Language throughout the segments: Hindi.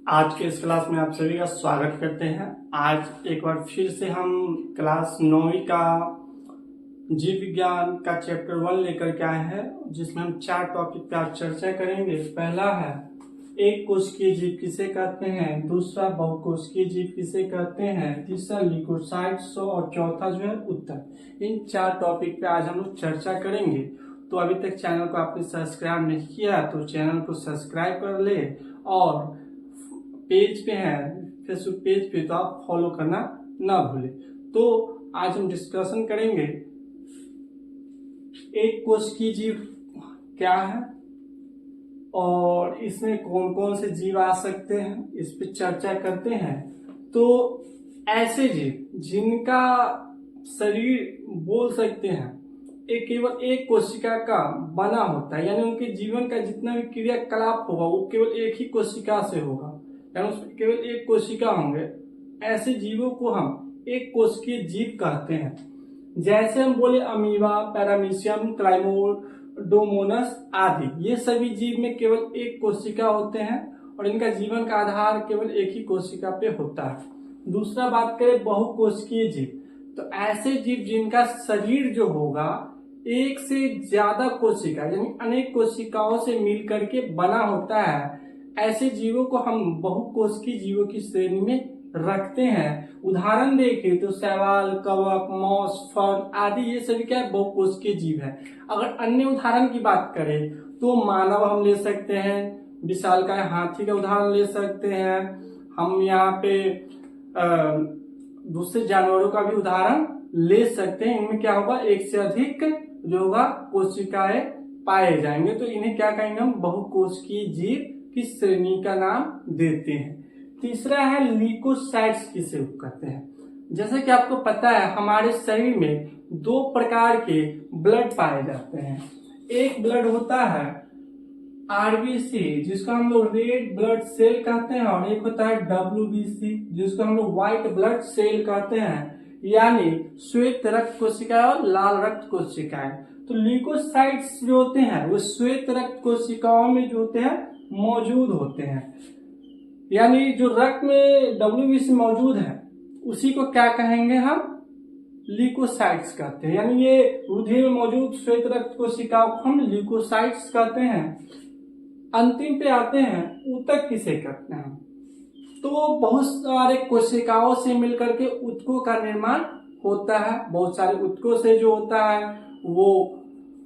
आज के इस क्लास में आप सभी का स्वागत करते हैं। आज एक बार फिर से हम क्लास 9वीं का जीव विज्ञान का चैप्टर 1 लेकर के आए हैं, जिसमें हम 4 टॉपिक पे आज चर्चा करेंगे। पहला है एक कोशिकीय जीव किसे कहते हैं, दूसरा बहुकोशिकीय जीव किसे कहते हैं, तीसरा ल्यूकोसाइट्स और चौथा जो है उत्तर। इन 4 टॉपिक पे आज हम लोग चर्चा करेंगे। तो अभी तक चैनल को आपने सब्सक्राइब नहीं किया तो चैनल को सब्सक्राइब कर ले, और पेज पे है फेसबुक पेज पे तो आप फॉलो करना ना भूले। तो आज हम डिस्कशन करेंगे एक कोशिकीय जीव क्या है और इसमें कौन कौन से जीव आ सकते हैं, इस पे चर्चा करते हैं। तो ऐसे जीव जिनका शरीर बोल सकते हैं एक केवल एक कोशिका का बना होता है, यानी उनके जीवन का जितना भी क्रियाकलाप होगा वो केवल एक ही कोशिका से होगा, यानी उसमें केवल एक कोशिका होंगे। ऐसे जीवों को हम एक कोशिकीय जीव कहते हैं। जैसे हम बोले अमीबा, पैरामीशियम, क्लाइमोडोमोनस आदि, ये सभी जीव में केवल एक कोशिका होते हैं और इनका जीवन का आधार केवल एक ही कोशिका पे होता है। दूसरा बात करें बहुकोशिकीय जीव, तो ऐसे जीव जिनका शरीर जो होगा एक से ज्यादा कोशिका यानी अनेक कोशिकाओं से मिल करके बना होता है, ऐसे जीवों को हम बहुकोशिकीय जीवों की श्रेणी में रखते हैं। उदाहरण देखें तो शैवाल, कवक, मौस, फर्न आदि, ये सभी क्या है, बहुकोशिकीय जीव है। अगर अन्य उदाहरण की बात करें तो मानव हम ले सकते हैं, विशालकाय हाथी का उदाहरण ले सकते हैं, हम यहाँ पे दूसरे जानवरों का भी उदाहरण ले सकते हैं। इनमें क्या होगा, एक से अधिक जो होगा कोशिकाएं पाए जाएंगे, तो इन्हें क्या कहेंगे, हम बहुकोशिकीय जीव की श्रेणी का नाम देते हैं। तीसरा है ल्यूकोसाइट्स किसे कहते हैं। जैसे कि आपको पता है हमारे शरीर में 2 प्रकार के ब्लड पाए जाते हैं। एक ब्लड होता है आरबीसी जिसको हम लोग रेड ब्लड सेल कहते हैं, और एक होता है डब्ल्यूबीसी जिसको हम लोग व्हाइट ब्लड सेल कहते हैं, यानी श्वेत रक्त कोशिकाएं और लाल रक्त कोशिकाएं। तो ल्यूकोसाइट्स जो होते हैं वो श्वेत रक्त कोशिकाओं में जो होते हैं मौजूद होते हैं, यानी जो रक्त में डब्ल्यूबीसी मौजूद है उसी को क्या कहेंगे, हम ल्यूकोसाइट्स कहते हैं। यानी ये रुधिर में मौजूद श्वेत रक्त कोशिकाओं को हम ल्यूकोसाइट्स कहते हैं। अंतिम पे आते हैं ऊतक किसे कहते हैं। तो बहुत सारे कोशिकाओं से मिलकर के ऊतकों का निर्माण होता है। बहुत सारे ऊतकों से जो होता है वो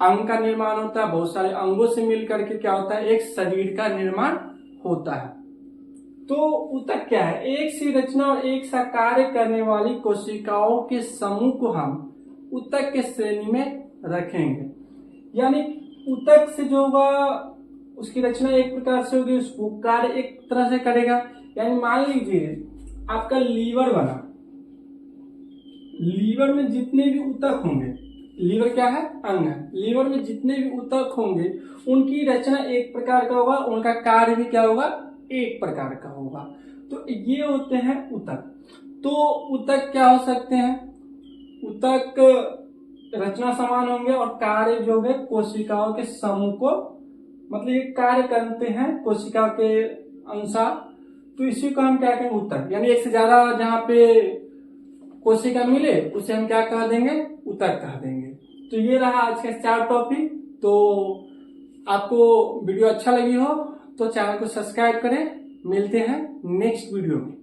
अंग का निर्माण होता है, बहुत सारे अंगों से मिलकर के क्या होता है, एक शरीर का निर्माण होता है। तो ऊतक क्या है, एक सी रचना और एक सा कार्य करने वाली कोशिकाओं के समूह को हम ऊतक के श्रेणी में रखेंगे। यानी ऊतक से जो होगा उसकी रचना एक प्रकार से होगी, उसको कार्य एक तरह से करेगा। यानी मान लीजिए आपका लीवर बना, लीवर में जितने भी ऊतक होंगे, लीवर क्या है, अंग है, लीवर में जितने भी ऊतक होंगे उनकी रचना एक प्रकार का होगा, उनका कार्य भी क्या होगा, एक प्रकार का होगा। तो ये होते हैं ऊतक। तो ऊतक क्या हो सकते हैं, ऊतक रचना समान होंगे और कार्य जो है कोशिकाओं के समूह को, मतलब ये कार्य करते हैं कोशिका के अनुसार, तो इसी को हम क्या कहेंगे, ऊतक। यानी एक से ज्यादा जहाँ पे कोशिका मिले उसे हम क्या कह देंगे, ऊतक कह देंगे। तो ये रहा आज का 4 टॉपिक। तो आपको वीडियो अच्छा लगी हो तो चैनल को सब्सक्राइब करें। मिलते हैं नेक्स्ट वीडियो में।